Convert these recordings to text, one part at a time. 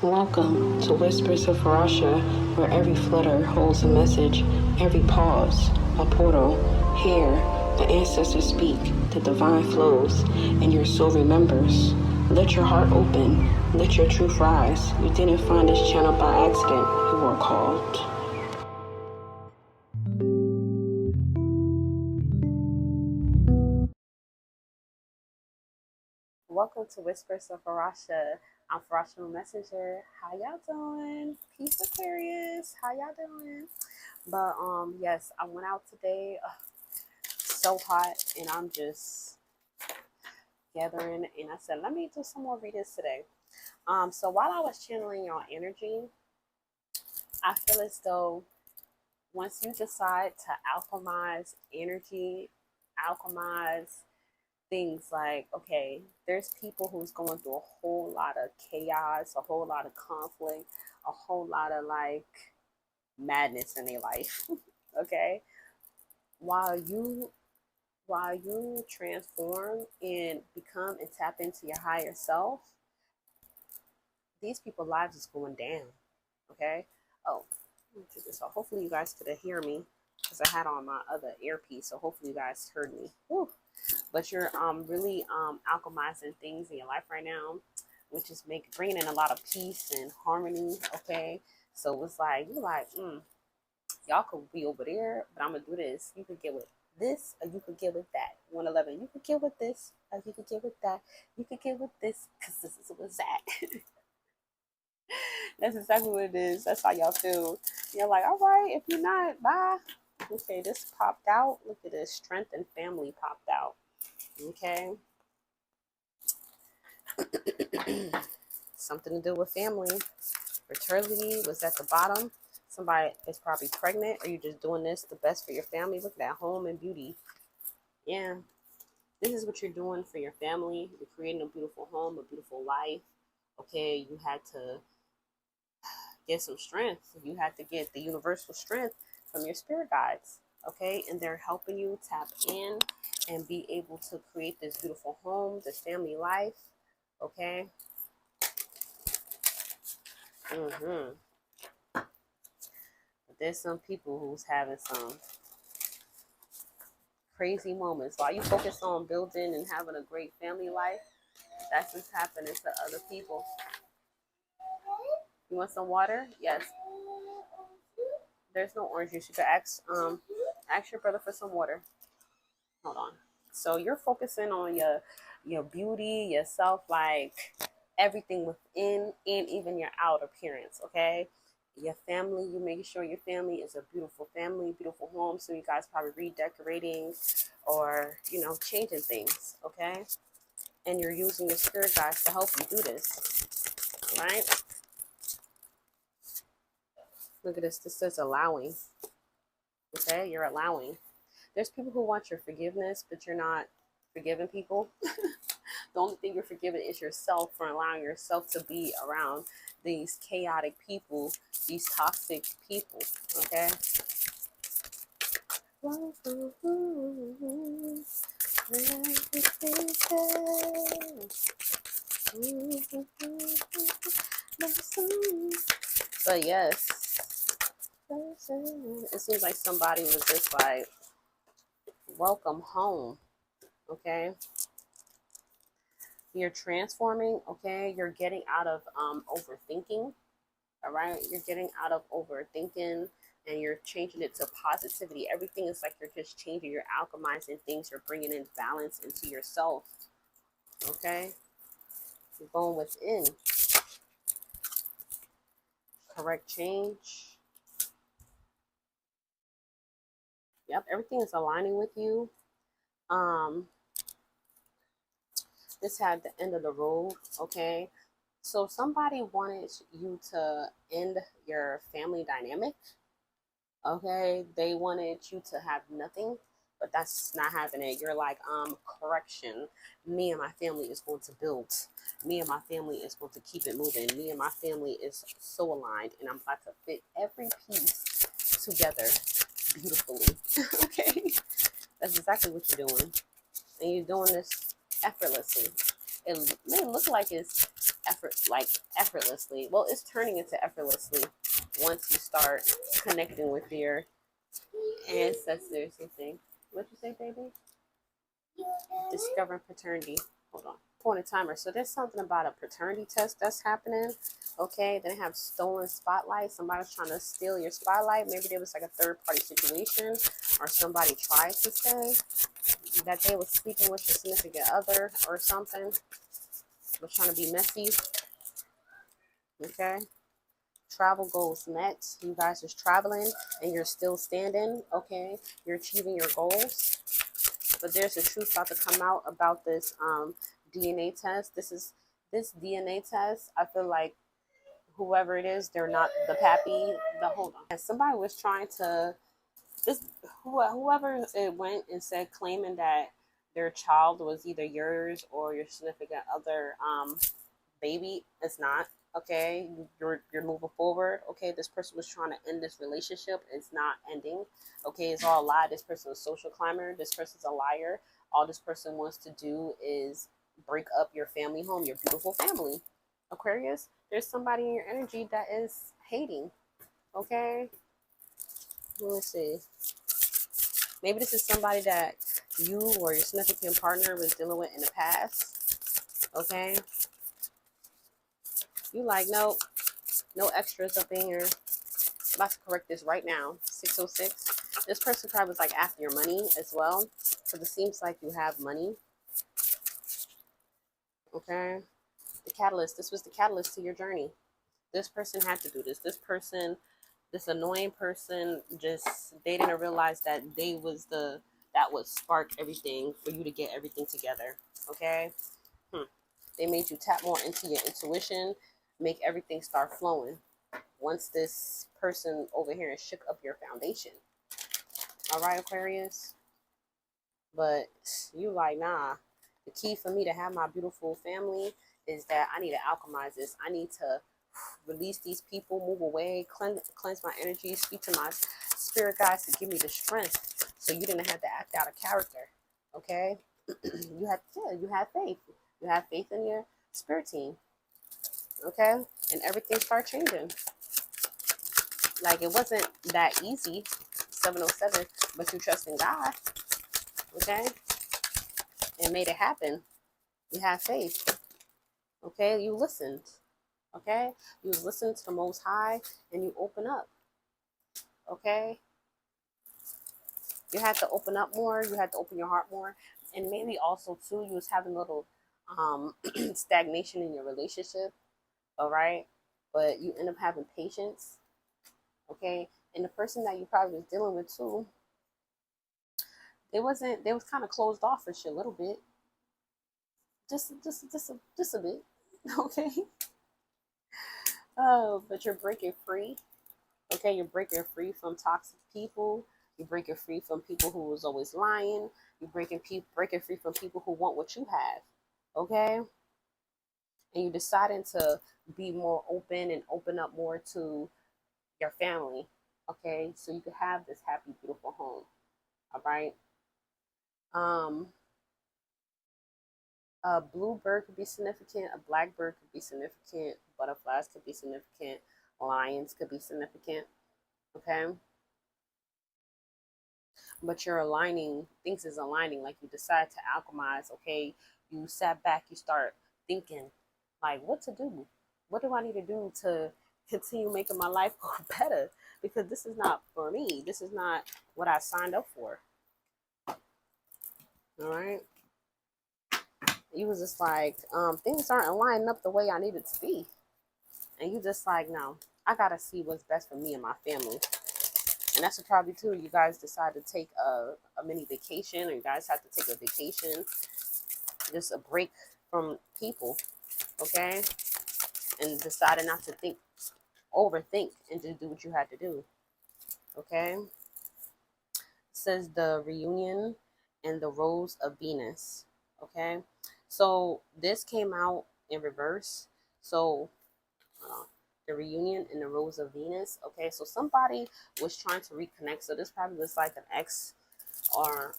Welcome to Whispers of Farasha, where every flutter holds a message, every pause, a portal. Here, the ancestors speak, the divine flows, and your soul remembers. Let your heart open, let your truth rise. You didn't find this channel by accident, you were called. Welcome to Whispers of Farasha. I'm Farasha Messenger. How y'all doing? Peace, Aquarius. How y'all doing? But yes, I went out today. So hot, and I'm just gathering. And I said, let me do some more readings today. So while I was channeling your energy, I feel as though once you decide to alchemize energy, alchemize things like, okay, there's people who's going through a whole lot of chaos, a whole lot of conflict, a whole lot of like madness in their life. Okay, while you transform and become and tap into your higher self, these people's lives is going down. Okay. Oh, let me take this off. Hopefully you guys could hear me because I had on my other earpiece, so hopefully you guys heard me. Whew. But you're really alchemizing things in your life right now, which is bringing in a lot of peace and harmony. Okay, so it's like you're like, y'all could be over there, but I'm gonna do this. You could get with this, or you could get with that. 111. You could get with this, or you could get with that. You could get with this, cause this is what's that. That's exactly what it is. That's how y'all feel. You're like, all right, if you're not, bye. Okay, this popped out. Look at this. Strength and family popped out. Okay. Something to do with family. Fertility was at the bottom. Somebody is probably pregnant, or you just doing this the best for your family. Look at that, home and beauty. Yeah. This is what you're doing for your family. You're creating a beautiful home, a beautiful life. Okay, you had to get some strength. You had to get the universal strength from your spirit guides. Okay, and they're helping you tap in and be able to create this beautiful home, this family life. Okay. But there's some people who's having some crazy moments. While you focus on building and having a great family life, that's what's happening to other people. You want some water? Yes. There's no orange juice. You could ask your brother for some water. Hold on. So you're focusing on your beauty, yourself, like everything within and even your out appearance. Okay. Your family, you making sure your family is a beautiful family, beautiful home. So you guys probably redecorating or changing things. Okay. And you're using your spirit guides to help you do this. Right? Look at this. This says allowing. Okay, you're allowing. There's people who want your forgiveness, but you're not forgiving people. The only thing you're forgiving is yourself for allowing yourself to be around these chaotic people, these toxic people. Okay. But yes, it seems like somebody was just like, welcome home. Okay. You're transforming. Okay. You're getting out of overthinking. All right. You're getting out of overthinking and you're changing it to positivity. Everything is like you're just changing. You're alchemizing things. You're bringing in balance into yourself. Okay. You're going within. Correct change. Yep. Everything is aligning with you. This had the end of the road. Okay. So somebody wanted you to end your family dynamic. Okay. They wanted you to have nothing, but that's not happening. You're like, correction. Me and my family is going to build. Me and my family is going to keep it moving. Me and my family is so aligned, and I'm about to fit every piece together beautifully. Okay. That's exactly what you're doing. And you're doing this effortlessly. It may look like it's effortlessly. Well, it's turning into effortlessly once you start connecting with your ancestors and things. What you say, baby? Discovering paternity. Hold on. Point a timer. So there's something about a paternity test that's happening. Okay, then they have stolen spotlight. Somebody's trying to steal your spotlight. Maybe there was like a third party situation, or somebody tried to say that they was speaking with a significant other or something, was trying to be messy. Okay. Travel goals met. You guys is traveling and you're still standing. Okay. You're achieving your goals. But there's a truth about to come out about this DNA test. This DNA test. I feel like whoever it is, they're not the pappy. Hold on. And somebody was trying to whoever it went and said claiming that their child was either yours or your significant other baby. It's not. Okay, you're moving forward. Okay, this person was trying to end this relationship. It's not ending. Okay, it's all a lie. This person is a social climber. This person's a liar. All this person wants to do is break up your family home, your beautiful family. Aquarius, there's somebody in your energy that is hating. Okay, let's see. Maybe this is somebody that you or your significant partner was dealing with in the past. Okay, you like, nope, no extras up in here. I'm about to correct this right now. 606. This person probably was like after your money as well. Because it seems like you have money. Okay. The catalyst. This was the catalyst to your journey. This person had to do this. This annoying person, just they didn't realize that that would spark everything for you to get everything together. Okay. They made you tap more into your intuition, make everything start flowing. Once this person over here has shook up your foundation. All right, Aquarius? But you like, nah. The key for me to have my beautiful family is that I need to alchemize this. I need to release these people, move away, cleanse my energy, speak to my spirit guides to give me the strength so you didn't have to act out of character. Okay? you had faith. You have faith in your spirit team. Okay? And everything started changing. Like, it wasn't that easy, 707, but you trust in God. Okay? And made it happen. You have faith. Okay? You listened. Okay? You listened to the Most High and you open up. Okay? You had to open up more. You had to open your heart more. And maybe also, too, you was having a little stagnation in your relationship. All right? But you end up having patience. Okay? And the person that you probably was dealing with, too, they was kind of closed off for shit a little bit. Just a bit. Okay? Oh, but you're breaking free. Okay, you're breaking free from toxic people. You're breaking free from people who was always lying. You're breaking free from people who want what you have. Okay? And you're deciding to be more open and open up more to your family. Okay? So you can have this happy, beautiful home. All right? A blue bird could be significant. A black bird could be significant. Butterflies could be significant. Lions could be significant. Okay? But you're aligning, things is aligning. Like, you decide to alchemize. Okay? You sat back, you start thinking, like, what to do? What do I need to do to continue making my life go better? Because this is not for me. This is not what I signed up for. All right? You was just like, things aren't lining up the way I need it to be. And you just like, no, I gotta see what's best for me and my family. And that's what probably too, you guys decide to take a mini vacation, or you guys have to take a vacation, just a break from people, okay? And decided not to overthink, and just do what you had to do, okay? It says the reunion and the rose of Venus, okay? So this came out in reverse. So the reunion and the rose of Venus. Okay, so somebody was trying to reconnect. So this probably was like an ex or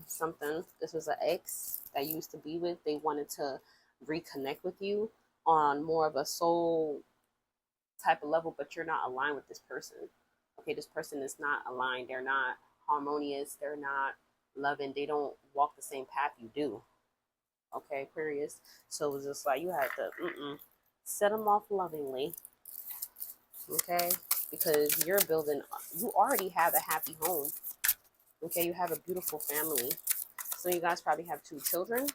something. This was an ex that you used to be with. They wanted to reconnect with you. on more of a soul type of level, but you're not aligned with this person. Okay, this person is not aligned. They're not harmonious. They're not loving. They don't walk the same path you do. Okay, Aquarius. So it's just like you have to set them off lovingly. Okay, because you're building. You already have a happy home. Okay, you have a beautiful family. So you guys probably have 2 children.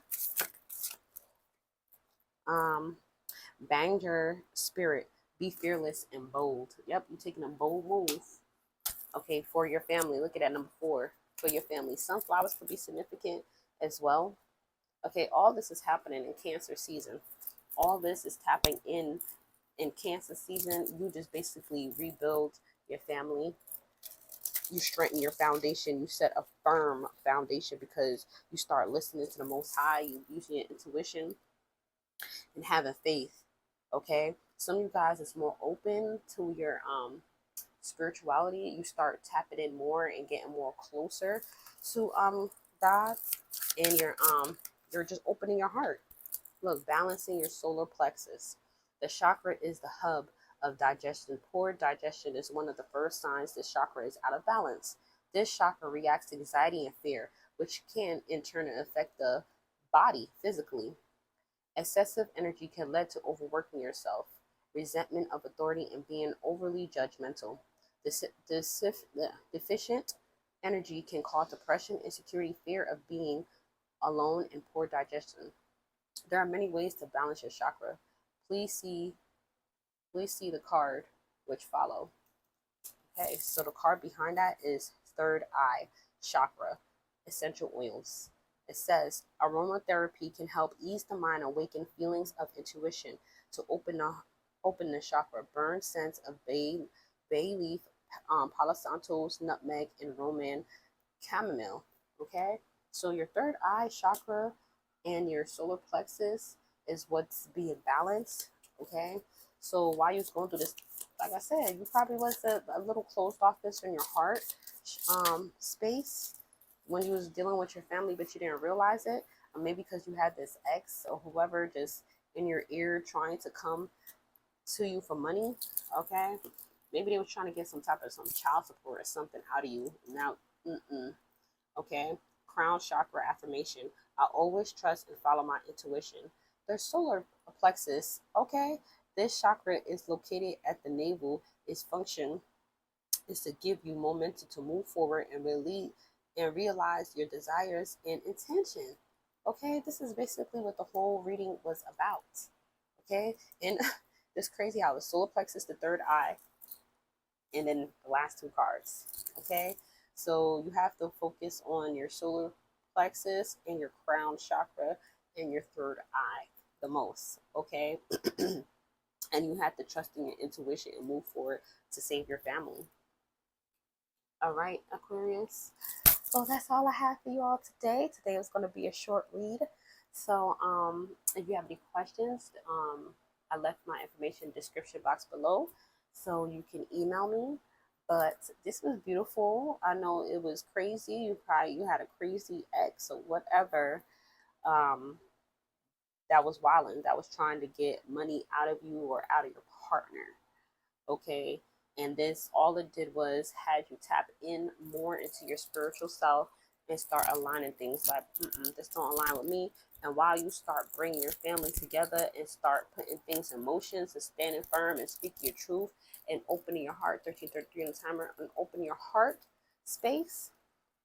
Um, Bang your spirit. Be fearless and bold. Yep, you're taking a bold move. Okay, for your family. Look at that number 4 for your family. Sunflowers could be significant as well. Okay, all this is happening in Cancer season. All this is tapping in Cancer season. You just basically rebuild your family. You strengthen your foundation. You set a firm foundation because you start listening to the Most High. You using your intuition and having faith. Okay, some of you guys is more open to your spirituality. You start tapping in more and getting more closer to God, and you're just opening your heart. Look, balancing your solar plexus. The chakra is the hub of digestion. Poor digestion is one of the first signs this chakra is out of balance. This chakra reacts to anxiety and fear, which can in turn affect the body physically. Excessive energy can lead to overworking yourself, resentment of authority, and being overly judgmental. Deficient energy can cause depression, insecurity, fear of being alone, and poor digestion. There are many ways to balance your chakra. Please see the card which follow. Okay, so the card behind that is third eye chakra, essential oils. It says aromatherapy can help ease the mind, awaken feelings of intuition to open the chakra. Burn scents of bay leaf, Palo Santos, nutmeg, and Roman chamomile. Okay, so your third eye chakra and your solar plexus is what's being balanced. Okay, so while you're going through this, like I said, you probably was a little closed off this in your heart space when you was dealing with your family, but you didn't realize it. Or maybe because you had this ex or whoever just in your ear trying to come to you for money. Okay, maybe they were trying to get some child support or something out of you. Now, okay, crown chakra affirmation. I always trust and follow my intuition. The solar plexus, okay, this chakra is located at the navel. Its function is to give you momentum to move forward and realize your desires and intention. Okay, this is basically what the whole reading was about. Okay, and it's crazy how the solar plexus, the third eye, and then the last 2 cards. Okay, so you have to focus on your solar plexus and your crown chakra and your third eye the most. Okay, and you have to trust in your intuition and move forward to save your family. All right, Aquarius. So that's all I have for you all today. Today was going to be a short read. So if you have any questions, I left my information in the description box below, so you can email me. But this was beautiful. I know it was crazy. You had a crazy ex or whatever that was wilding, that was trying to get money out of you or out of your partner. Okay, and this, all it did was had you tap in more into your spiritual self and start aligning things like this don't align with me. And while you start bringing your family together and start putting things in motion and standing firm and speaking your truth and opening your heart, 1333 on the timer, and open your heart space,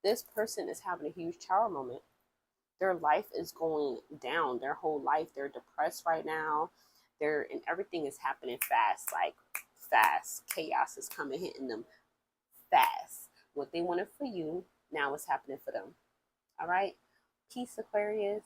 this person is having a huge tower moment. Their life is going down. Their whole life, they're depressed right now. And everything is happening fast, like fast. Chaos is coming, hitting them fast. What they wanted for you, now it's happening for them. All right. Peace, Aquarius.